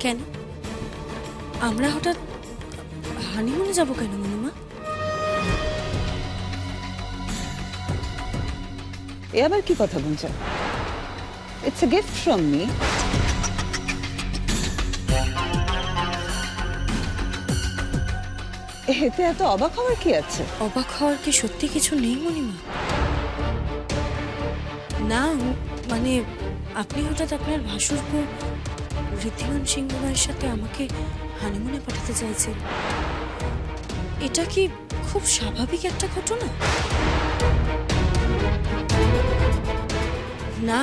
কেন আমরা হঠাৎ হানিমুনে যাব কেন মনিমা? এ আবার কি কথা Gunja? It's a gift from me. এতে এত অবাক হওয়ার কি আছে? অবাক হওয়ার কি সত্যি কিছু নেই মনিমা? না মানে আপনি হঠাৎ আপনার ভাসুরপো ঋদ্ধিমান সিংহ রায়ের সাথে আমাকে হানিমুনে পাঠাতে চাইছেন, এটা কি খুব স্বাভাবিক একটা ঘটনা? না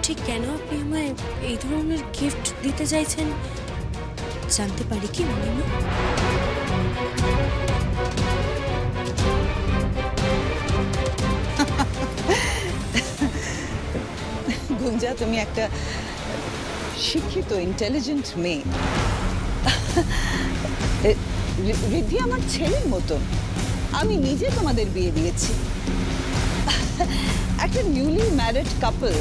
ঠিক কেন আপনি আমায় এই ধরনের গিফট দিতে চাইছেন জানতে পারি কি মনিমা? গুঞ্জা, তুমি একটা শিক্ষিত ইন্টেলিজেন্ট মেয়ে। ঋদ্ধি আমার ছেলের মতন। আমি নিজে তোমাদের বিয়ে দিয়েছি। একটা নিউলি ম্যারিড কাপল,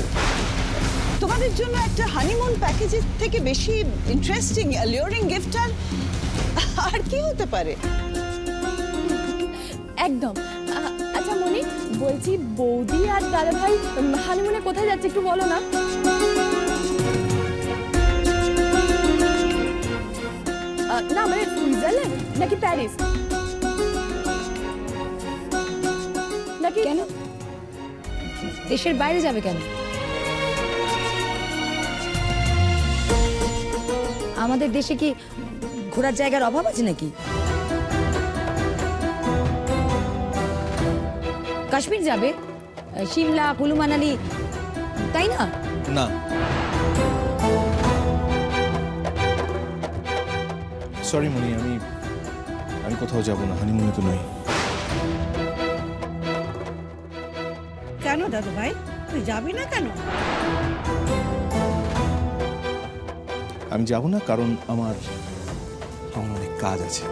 তোমাদের জন্য একটা হানিমুন প্যাকেজের থেকে বেশি ইন্টারেস্টিং অ্যালিউরিং গিফট আর কি হতে পারে? একদম। আচ্ছা মনি, বলছি বৌদি আর দাদা ভাই হানিমুনে কোথায় যাচ্ছে একটু বলো না। না মানে সুইজারল্যান্ড নাকি প্যারিস নাকি? কেন দেশের বাইরে যাবে কেন? আমাদের দেশে কি ঘোরার জায়গার অভাব আছে নাকি? কাশ্মীর যাবে, সিমলা, কুলু মানালি, তাই না? না, সরি মনি, আমি কোথাও যাব না, হানিমুনে তো নই। কেন দাদু ভাই, তুই যাবি না কেন? আমি যাব না কারণ আমার অনেক কাজ আছে।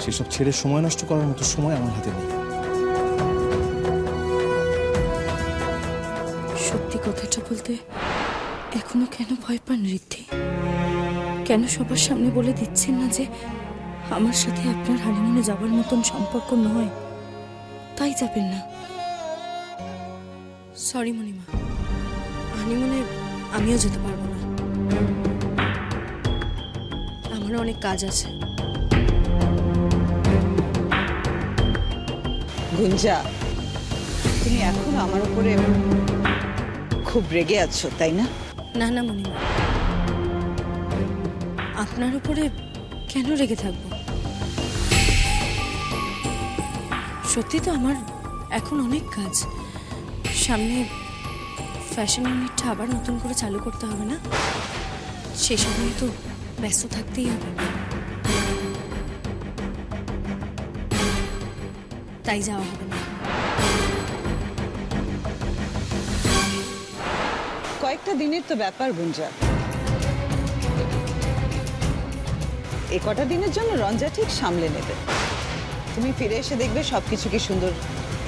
সেসব ছেড়ে সময় নষ্ট করার মতো সময় আমার হাতে নেই। সত্যি কথাটা বলতে এখনো কেন ভয় পান ঋদ্ধি? কেন সবার সামনে বলে দিচ্ছেন না যে আমার সাথে আপনার হানিমুনে যাবার মতন সম্পর্ক নয়, তাই যাবেন না? সরি মনিমা, হানিমুনে আমিও যেতে পারবো না, আমারও অনেক কাজ আছে। গুঞ্জা, তুমি এখন আমার উপরে খুব রেগে আছো তাই না? না না মনিমা, আপনার উপরে কেন রেগে থাকবো? সত্যি তো আমার এখন অনেক কাজ সামনে। ফ্যাশন ইউনিটটা আবার নতুন করে চালু করতে হবে না? সে সময় তো ব্যস্ত থাকতেই হবে, তাই যাওয়া হবে না। কয়েকটা দিনের তো ব্যাপার গুঞ্জা। এ কটা দিনের জন্য রঞ্জা ঠিক সামলে নেবে। তুমি ফিরে এসে দেখবে সবকিছু কি সুন্দর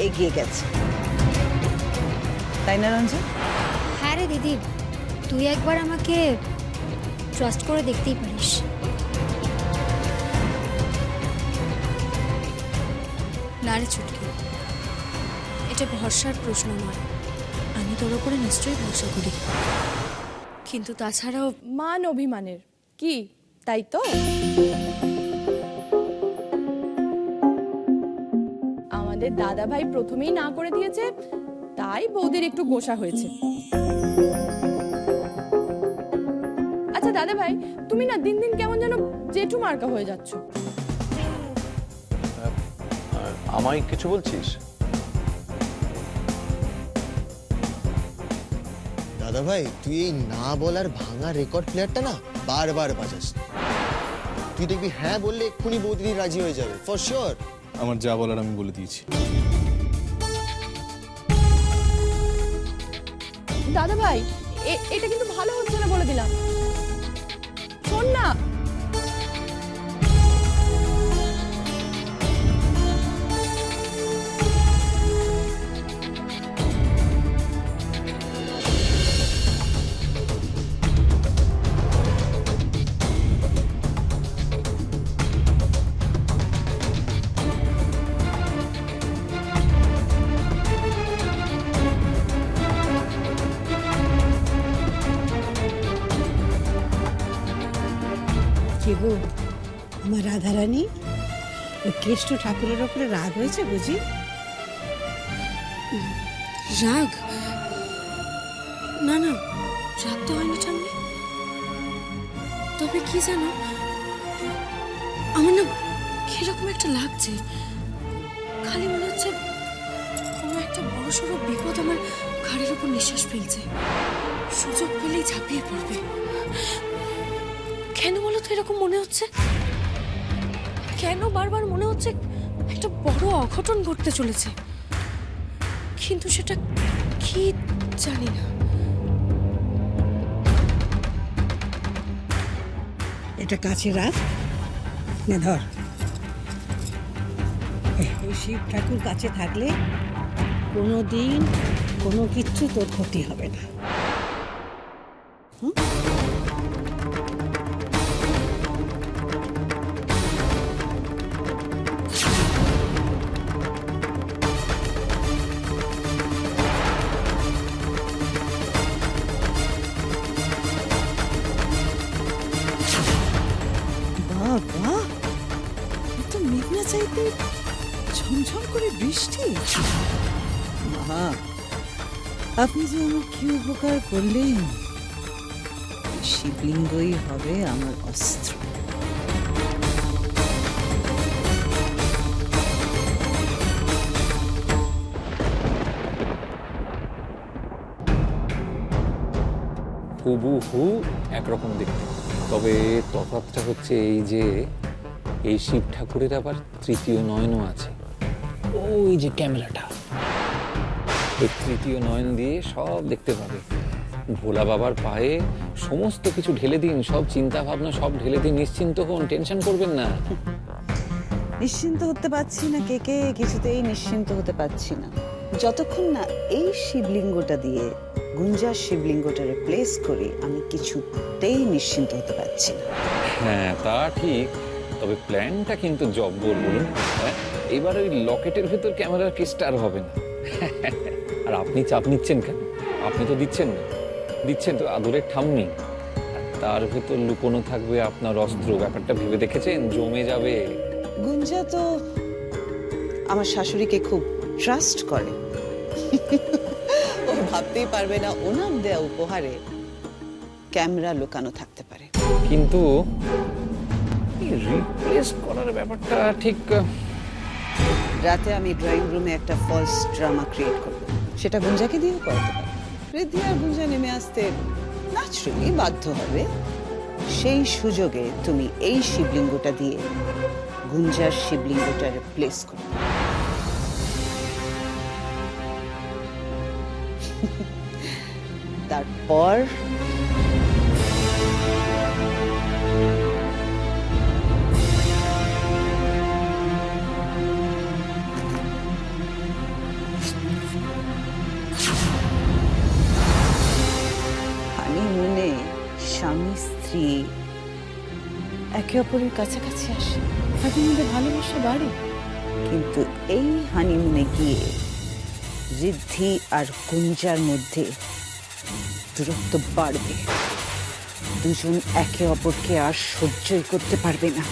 এগিয়ে গেছে, তাই না রঞ্জা? হ্যাঁ রে দিদি, তুই একবার আমাকে ট্রাস্ট করে দেখতেই পারিস। না রে ছুটকি, এটা ভরসার প্রশ্ন নয়। আমি তোর উপরে নিশ্চয়ই ভরসা করি, কিন্তু তাছাড়াও মান অভিমানের কি, তাই তো? আমাদের দাদা ভাই প্রথমেই না করে দিয়েছে, তাই বৌদির একটু গোসা হয়েছে। আচ্ছা দাদা ভাই, তুমি না দিন দিন কেমন যেন জেঠু মার্কা হয়ে যাচ্ছ। আমায় কিছু বলছিস? দাদা ভাই, তুই এই না বলার ভাঙা রেকর্ড প্লেয়ারটা না বারবার বাজাস। তুই দেখবি হ্যাঁ বললে এক্ষুনি বৌদি রাজি হয়ে যাবে, ফর শিওর। আমার যা বলার আমি বলে দিয়েছি। দাদা ভাই, এটা কিন্তু ভালো হচ্ছে না বলে দিলাম। শোন না, রাধারানী, ওই কেষ্ট ঠাকুরের ওপরে রাগ হয়েছে বুঝি? রাগ? না না, রাগ তো হয়নি ঠাম্মি। তবে কি জানো, আমার না কিরকম একটা লাগছে। খালি মনে হচ্ছে কোনো একটা বড়সড় বিপদ আমার ঘাড়ের উপর নিঃশ্বাস ফেলছে, সুযোগ পেলেই ঝাঁপিয়ে পড়বে। কেন বলো তো এরকম মনে হচ্ছে? কেন বারবার মনে হচ্ছে একটা বড় অঘটন ঘটতে চলেছে, কিন্তু সেটা কি জানি না। এটা কাছে রাখ, নে ধর। এই শিব ঠাকুর কাছে থাকলে কোনোদিন কোনো কিচ্ছু তোর ক্ষতি হবে না। বাবা, তো মেঘনা চাইতে ঝমঝম করে বৃষ্টি। মা, আপনি যে আমার কি উপকার করলেন। শিবলিঙ্গই হবে আমার অস্ত্র। হুবহু একরকম দেখতে, তবে তফাৎটা হচ্ছে এই যে এই শিব ঠাকুরের আবার তৃতীয় নয়নও আছে। ওই যে ক্যামেরাটা, ওই তৃতীয় নয়ন দিয়ে সব দেখতে পাবে। ভোলা বাবার পায়ে সমস্ত কিছু ঢেলে দিন, সব চিন্তা ভাবনা সব ঢেলে দিন, নিশ্চিন্ত হন, টেনশন করবেন না। নিশ্চিন্ত হতে পারছি না কে, কিছুতেই নিশ্চিন্ত হতে পারছি না যতক্ষণ না এই শিবলিঙ্গটা দিয়ে গুঞ্জার শিবলিঙ্গটা রিপ্লেস করি, আমি কিছুতেই নিশ্চিন্ত হতে পারছি না। হ্যাঁ তা ঠিক, তবে প্ল্যানটা কিন্তু জব্বর বলুন। হ্যাঁ, এবার ওই লকেটের ভেতর ক্যামেরার কেসটা আর হবে না। আর আপনি চাপ নিচ্ছেন কেন? আপনি তো দিচ্ছেন তো আদরের ঠাম্মি। তার ভেতর লুকোনো থাকবে আপনার অস্ত্র। ব্যাপারটা ভেবে দেখেছেন? জমে যাবে। গুঞ্জা তো আমার শাশুড়িকে খুব ট্রাস্ট করে। ও ভাবতেই পারবে না ওনার দেয়া উপহারে ক্যামেরা লুকানো থাকতে পারে। কিন্তু রিপ্লেস করার ব্যাপারটা ঠিক। রাতে আমি ড্রয়িং রুমে একটা ফলস ড্রামা ক্রিয়েট করব, সেটা গুঞ্জাকে দিয়েও করাতে পারি। ঋদ্ধি আর গুঞ্জা নেমে আসতে ন্যাচুরালি বাধ্য হবে। সেই সুযোগে তুমি এই শিবলিঙ্গটা দিয়ে গুঞ্জার শিবলিঙ্গটা রিপ্লেস করো। তারপর হানিমুনে স্বামী স্ত্রী একে অপরের কাছাকাছি আসে, হানিমুনে ভালোবাসা বাড়ে। কিন্তু এই হানিমুনে গিয়ে ঋদ্ধি আর গুঞ্জার মধ্যে দূরত্ব বাড়বে। দুজন একে অপরকে আর সহ্যই করতে পারবে না।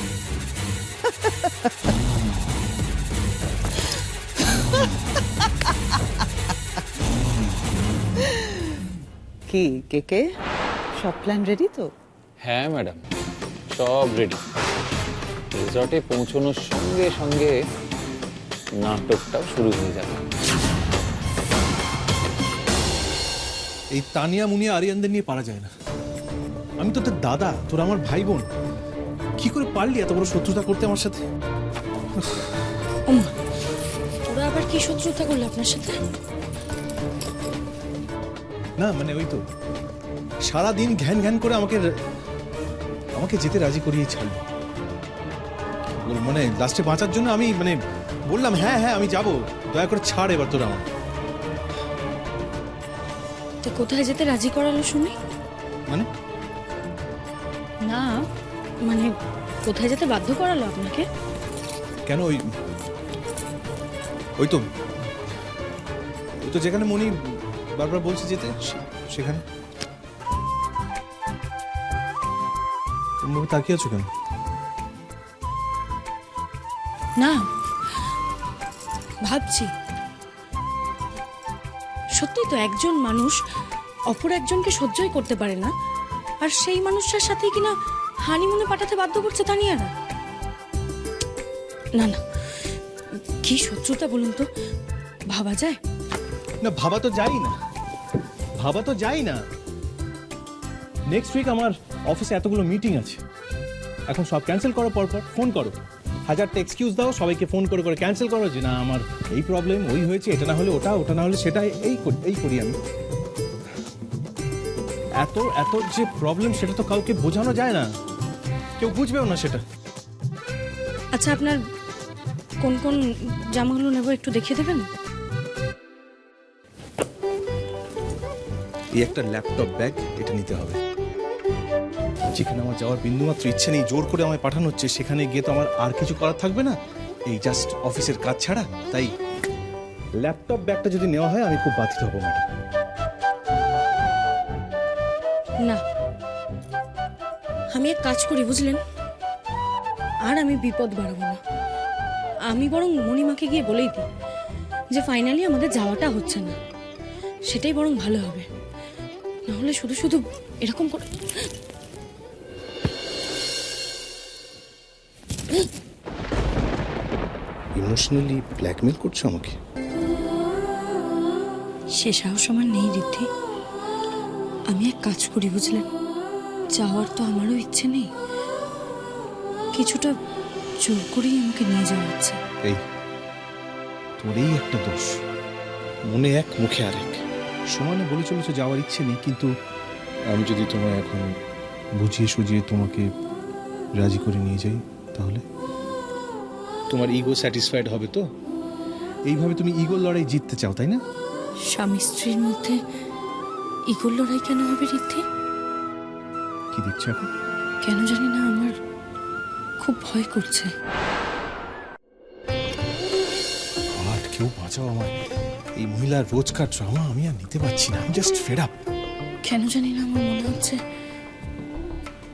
কি কে সব প্ল্যান রেডি তো? হ্যাঁ ম্যাডাম, সব রেডি। রিসর্টে পৌঁছানোর সঙ্গে সঙ্গে নাটকটাও শুরু হয়ে যাবে। এই তানিয়া মুনিয়া আরিয়ানদের নিয়ে পারা যায় না। আমি তো তোর দাদা, তোর আমার ভাই বোন। কি করে পারলি এত বড় শত্রুতা করতে আমার সাথে? ওমা, ওরা আবার কি শত্রুতা করলো আপনার সাথে? না মানে ওই তো সারাদিন ঘ্যান ঘ্যান করে আমাকে যেতে রাজি করিয়ে ছাড়লো। মানে লাস্টে বাঁচার জন্য আমি মানে বললাম হ্যাঁ আমি যাব, দয়া করে ছাড় এবার তোরা আমার। তো কোথায় যেতে রাজি করালো শুনি? মানে না মানে কোথায় যেতে বাধ্য করালো আপনাকে? কেন? ওই তো যেখানে মনি বারবার বলছে যেতে, সেখানে। তুমি তাকিয়ে আছো কেন? না, ভাবছি সত্যি তো একজন মানুষ অপর একজনকে সহ্যই করতে পারে না, আর সেই মানুষটার সাথে কিনা হানিমুনে পাঠাতে বাধ্য করছে তানিয়ারা। না না, কি শত্রুতা বলুন তো, ভাবা যায়? না, ভাবা তো যাই না। নেক্সট উইক আমার অফিসে এতগুলো মিটিং আছে, এখন সব ক্যান্সেল করো, পরপর ফোন করো, হাজারটা এক্সকিউজ দাও, সবাইকে ফোন করে করে ক্যান্সেল করো যে না আমার এই প্রবলেম, ওই হয়েছে, এটা না হলে ওটা, ওটা না হলে সেটা, এই করি আমি। এত যে প্রবলেম সেটা তো কাউকে বোঝানো যায় না, কেউ বুঝবেও না সেটা। আচ্ছা, আপনার কোন কোন জামাগুলো নেব একটু দেখিয়ে দেবেন? এই একটা ল্যাপটপ ব্যাগ, এটা নিতে হবে। যেখানে আমার যাওয়ার বিন্দুমাত্র ইচ্ছে নেই, জোর করে আমায় পাঠানো হচ্ছে, সেখানে গিয়ে তো আমার আর কিছু করার থাকবে না, এই জাস্ট অফিসের কাজ ছাড়া। তাই ল্যাপটপ ব্যাগটা যদি নেওয়া হয় আমি খুব বাধিত হব ম্যাডাম। না, আমি এক কাজ করি বুঝলেন, আর আমি বিপদ বাড়াবো না, আমি বরং মণিমাকে গিয়ে বলেই দিই যে ফাইনালি আমাদের যাওয়াটা হচ্ছে না, সেটাই বরং ভালো হবে। নাহলে শুধু শুধু এরকম করে ইমোশনালি ব্ল্যাকমেল করছো আমাকে? সে সাহস আমার নেই ঋদ্ধি। আমি এক কাজ করি বুঝলেন, যাওয়ার তো আমারও ইচ্ছে নেই, কিছুটা জোর করেই আমাকে নিয়ে যাওয়া হচ্ছে। এই তোর এই একটা দোষ, মনে এক মুখে আরেক, সমানে বলে চলেছে যাওয়ার ইচ্ছে নেই, কিন্তু আমি যদি তোমায় এখন বুঝিয়ে সুঝিয়ে তোমাকে রাজি করে নিয়ে যাই, তাহলে তোমার ইগো স্যাটিসফাইড হবে তো? এইভাবে তুমি ইগোর লড়াই জিততে চাও, তাই না? স্বামী স্ত্রীর মধ্যে ইগোর লড়াই কেন হবে ঋদ্ধি? কি দেখছো এখন? কেন জানি না আমার খুব ভয় করছে। আর কেউ বাঁচাও আমার, এই মহিলার রোজকার ড্রামা আমি আর নিতে পারছি না, আমি জাস্ট ফেড আপ। কেন জানি না আমার মনে হচ্ছে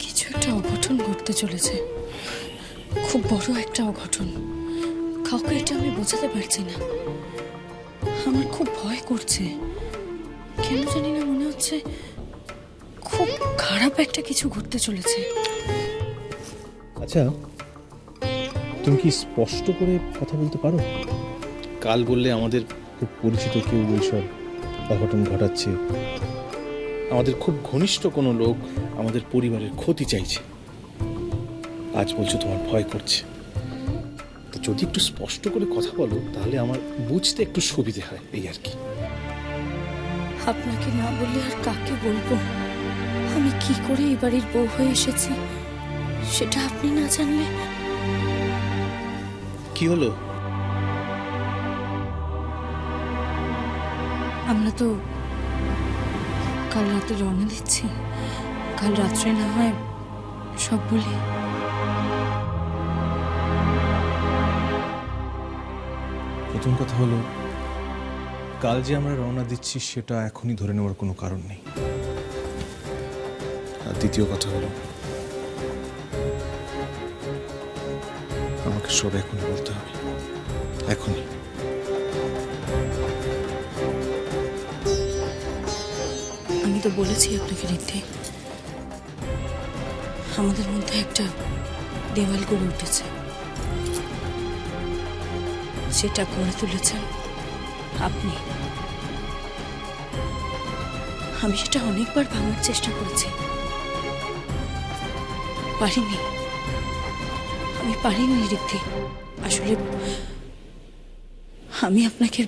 কিছু একটা অঘটন ঘটতে চলেছে, খুব বড় একটা অঘটন। কাউকে এটা আমি বোঝাতে পারছি না, আমার খুব ভয় করছে। কেন জানি না মনে হচ্ছে খুব খারাপ একটা কিছু ঘটতে চলেছে। আচ্ছা, তুমি কি স্পষ্ট করে কথা বলতে পারো? কাল বললে আমাদের খুব পরিচিত কেউ এইসব অঘটন ঘটাচ্ছে, আমাদের খুব ঘনিষ্ঠ কোনো লোক আমাদের পরিবারের ক্ষতি চাইছে, আজ বলছো তোমার ভয় করছে। তো যদি একটু স্পষ্ট করে কথা বলো তাহলে আমার বুঝতে একটু সুবিধে হয়, এই আর কি। আপনাকে না বললে আর কাকে বলবো? আমি কি করে এই বাড়ির বউ হয়ে এসেছি সেটা আপনি না জানলে। কি হলো? আমরা তো কাল রাতে রওনা দিচ্ছি, কাল রাত্রে না হয় সব বলি। প্রথম কথা হলো, কাল যে আমরা রওনা দিচ্ছি সেটা এখনই ধরে নেওয়ার কোনো কারণ নেই। আর দ্বিতীয় কথা হলো, আমাকে সব এখনই বলতে হবে, এখনই। আমি তো বলেছি আপনাকে ঋদ্ধি, আমাদের মধ্যে একটা দেওয়াল গড়ে উঠেছে, সেটা গড়ে তুলেছেন আপনি। আমি সেটা অনেকবার ভাঙার চেষ্টা করেছি, পারিনি, আমি পারিনি ঋদ্ধি। আসলে আমি আপনাকে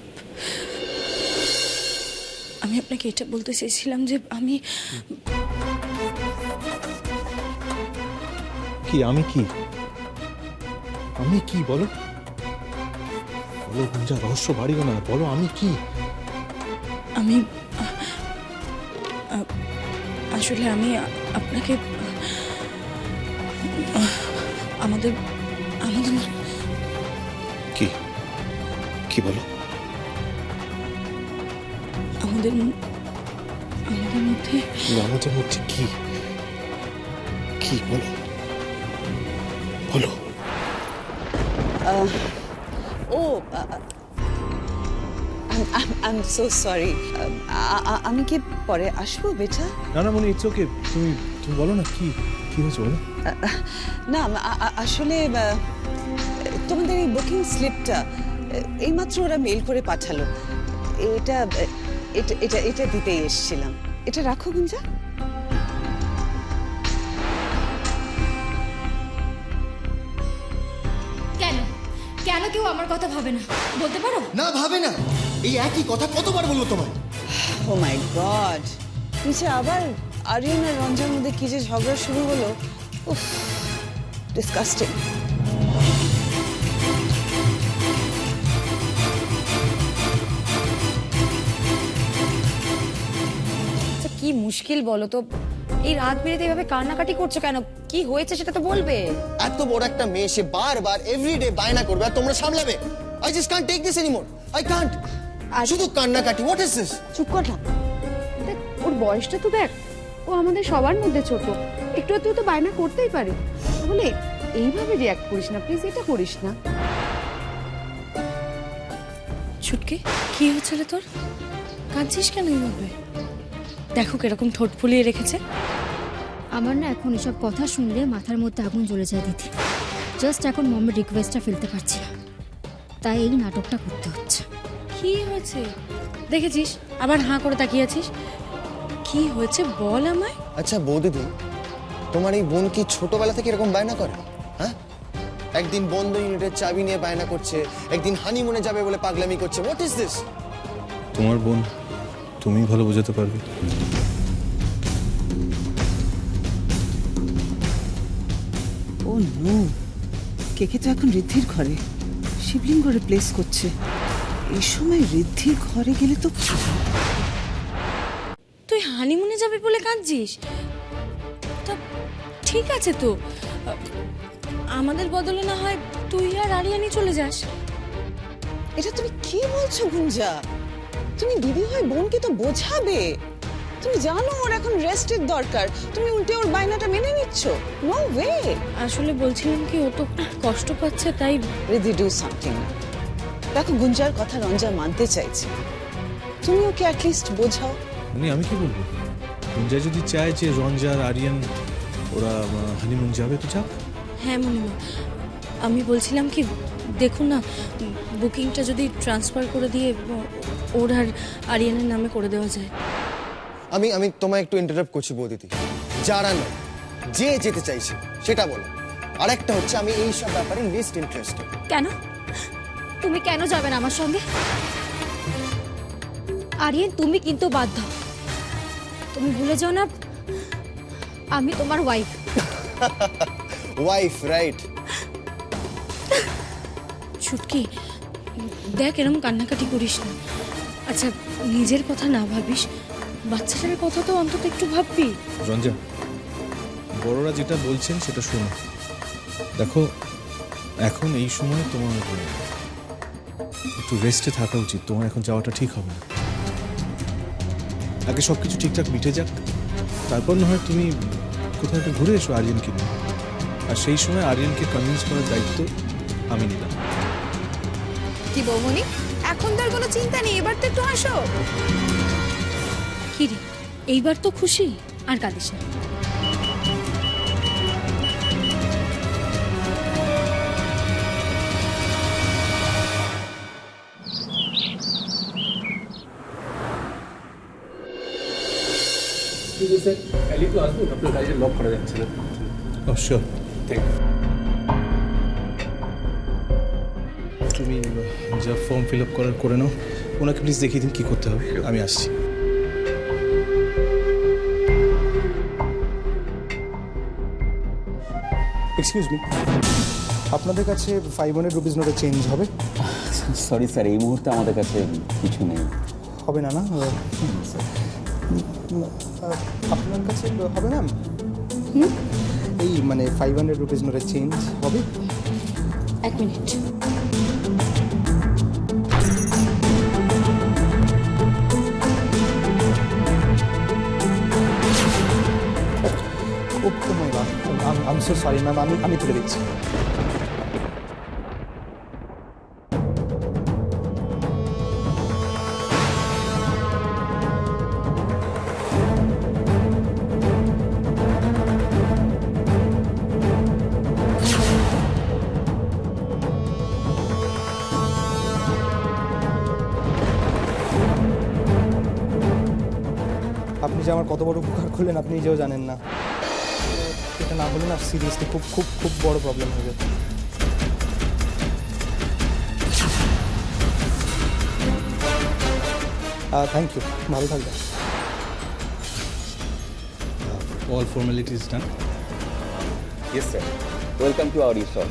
এটা বলতে চেয়েছিলাম যে আমি কি বলো বলো গুঞ্জা, রহস্য বাড়িও না, বলো আমি কি? আমি আসলে আমি আপনাকে আমাদের কি কি বলো? আমাদের মধ্যে কি কি বলো বলো? ও আই এম সো সরি। আমি কি পরে আসবো বেটা? না না মনে ইটস ওকে, তুমি তুমি বলো না কি কি হয়েছে বলো। না আসলে তোমাদের এই বুকিং স্লিপটা এইমাত্র ওরা মেল করে পাঠালো। এটা এটা এটা এটা দিতেই এসেছিলাম। এটা রাখো গুঞ্জা। কেন কেন কেউ আমার কথা ভাবে না বলতে পারো? না ভাবে না, এই একই কথা কতবার বলবো তোমায়? ও মাই গড, নিচে আবার আরিয়ান আর রঞ্জার মধ্যে কি যে ঝগড়া শুরু হলো। উফ, ডিসকাস্টিং। আচ্ছা কি মুশকিল বলো তো, এই রাত বেরিয়ে এইভাবে কান্নাকাটি করছো কেন? কি হয়েছে সেটা তো বলবে। এত বড় একটা মেয়ে, সে বারবার এভরিডে বায়না করবে আর তোমরা সামলাবে? I just can't take this anymore, I can't. শুধু কান্নাকাটি, হোয়াট ইজ দিস? চুপ কর না। দেখ ওর বয়সটা তো দেখ, ও আমাদের সবার মধ্যে ছোট, একটু একটু তো বায়না করতেই পারে। তাহলে এইভাবে রিয়াক্ট করিস না প্লিজ, এটা করিস না। ছুটকি কি হচ্ছে রে তোর? কাঁদছিস কেন এইভাবে? দেখো কিরকম ঠোঁট ফুলিয়ে রেখেছে। আমার না এখন এসব কথা শুনলে মাথার মধ্যে আগুন জ্বলে যায় দিদি। জাস্ট এখন মমের রিকোয়েস্টটা ফেলতে পারছি না, তাই এই নাটকটা করতে হচ্ছে। কি হয়েছে দেখেছিস? আবার হাঁ করে তাকিয়েছিস। কি হয়েছে বল আমায়। আচ্ছা বৌদিদি, তোমার এই বোন কি ছোটবেলা থেকে এরকম বায়না করে? হ্যাঁ, একদিন বন্ধ ইউনিটের চাবি নিয়ে বায়না করছে, একদিন হানিমুনে যাবে বলে পাগলামি করছে। What is this? তোমার বোন তুমি ভালো বোঝাতে পারবে। ও নো, কেকে তো এখন ঋদ্ধির ঘরে, শিবলিঙ্গ রিপ্লেস করছে। এই সময় ঋদ্ধির ঘরে গেলে তো। তুই হানিমুনে যাবি বলে কাঁদছিস? তা ঠিক আছে তো, আমাদের বদলে না হয় তুই আর আরিয়ানি চলে যাস। এটা তুমি কি বলছো গুঞ্জা? তুমি দিদি হয়ে বোনকে তো বোঝাবে। তুমি জানো ওর এখন রেস্টের দরকার, তুমি উল্টে ওর বায়নাটা মেনে নিচ্ছ। No way. আসলে বলছিলাম কি, ও তো কষ্ট পাচ্ছে তাই। Riddhi do something. দেখো গুঞ্জার কথা রঞ্জা মানতে চাইছে, তুমি ওকে অ্যাটলিস্ট বোঝাও। মানে আমি কি বলবো, গুঞ্জা যদি চায় যে রঞ্জা আর আরিয়ান ওরা হানিমুন যাবে তো যাক। হ্যাঁ মনিমা, আমি বলছিলাম কি, দেখুন না বুকিংটা যদি ট্রান্সফার করে দিয়ে ওর আর আরিয়ানের নামে করে দেওয়া যায়। আমি আমি তোমায় একটু ইন্টারাপ্ট করছি বৌদিদি। যারা নয়, যে যেতে চাইছে সেটা বলো। আরেকটা হচ্ছে, আমি এই সব ব্যাপারে লিস্ট ইন্টারেস্টেড। কেন তুমি কেন যাবে না আমার সঙ্গে? আরিয়ান তুমি কিন্তু বাধ্য। তুমি ভুলে যাও না আমি তোমার ওয়াইফ। Wife, right? ছুটকি দেখ, এরকম কান্নাকাটি করিস না। আচ্ছা নিজের কথা না ভাবিস, বাচ্চাটার কথা তো অন্তত একটু ভাববি। রঞ্জা, বড়রা যেটা বলছেন সেটা শোনো। দেখো এখন এই সময় তোমার একটু রেস্টে থাকা উচিত। তোমার এখন যাওয়াটা ঠিক হবে না। আগে সবকিছু ঠিকঠাক মিটে যাক, তারপর না হয় তুমি কোথাও একটু ঘুরে এসো আরিয়ানকে নিয়ে। আর সেই সময় আরিয়ানকে কনভিন্স করার দায়িত্ব আমি নিলাম। কি বৌমনি, এখন তার কোনো চিন্তা নেই, এবার তো একটু হাসো। কি রে, এইবার তো খুশি? আর কাঁদিস না। অবশ্যই তুমি যা ফর্ম ফিল আপ করার করে নাও। ওনাকে প্লিজ দেখিয়ে দিন কি করতে হবে, আমি আসছি। এক্সকিউজ মি, আপনাদের কাছে 500 রুপিস নোটে চেঞ্জ হবে? সরি স্যার, এই মুহূর্তে আমাদের কাছে কিছু নেই। হবে না? না আপনার কাছে হবে না? এই মানে 500 রুপিস নোটে চেঞ্জ হবে? এক minute. I am so sorry ma'am, আমি তুলে দিচ্ছি। যে আমার কত বড় উপকার করলেন আপনি নিজেও জানেন না। এটা না হলে না সিরিয়াসলি খুব খুব খুব বড় প্রবলেম হয়ে যেত। থ্যাংক ইউ, ভালো থাকবেন। All formalities done. Yes, sir. Welcome to our resort.